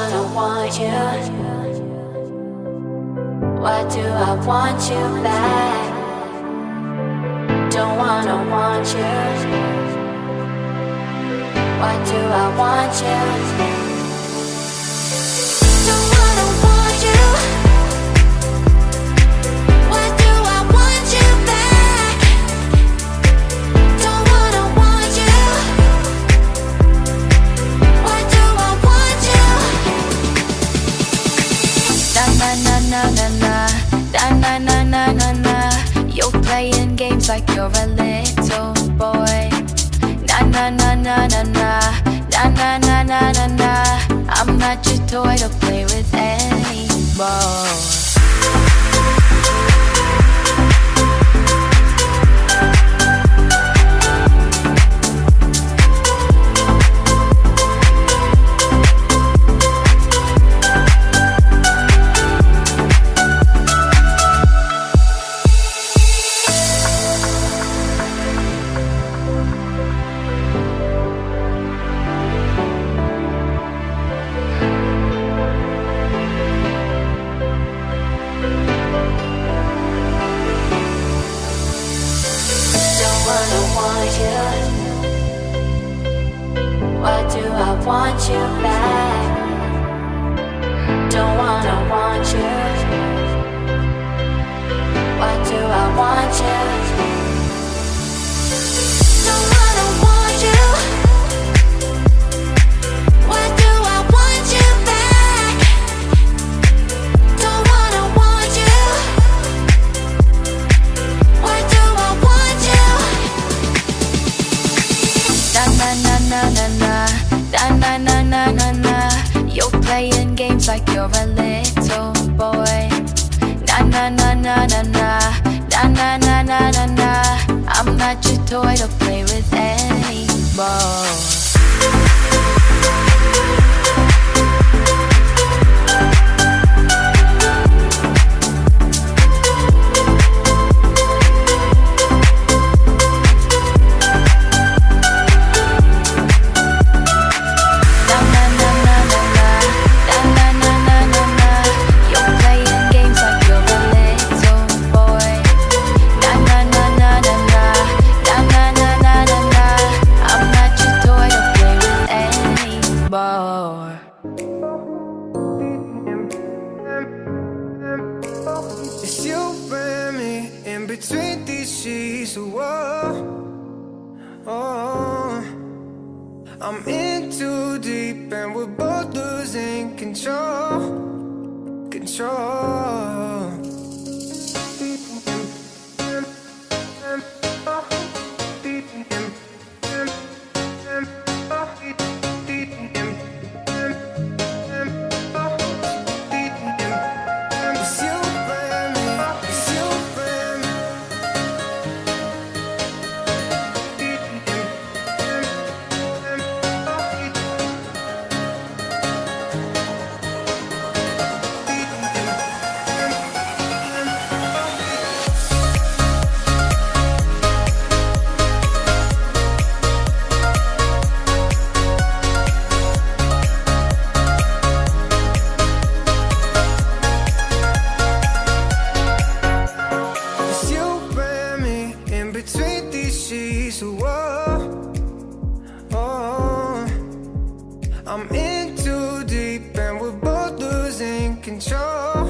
wanna want you. Why do I want you back? Don't wanna want you. Why do I want you? Don't wanna want you. Why do I want you back? Don't wanna want you. Why do I want you? Na na na na na na, na na na na na. You're playing games like you're a little boy. Na na na na na na, na na na na na na. I'm not your toy to play with anymore. Why do I want you back? Don't wanna want you. Why do I want you? Don't wanna want you. Why do I want you back? Don't wanna want you. Why do I want you? Na na na na na na, na na na na na. You're playing games like you're a little boy. Na na na na na na, na na na na na na. I'm not your toy to play with anymore. It's you and me in between these sheets. Oh, I'm in too deep and we're both losing control. I'm in too deep and we're both losing control.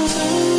Cause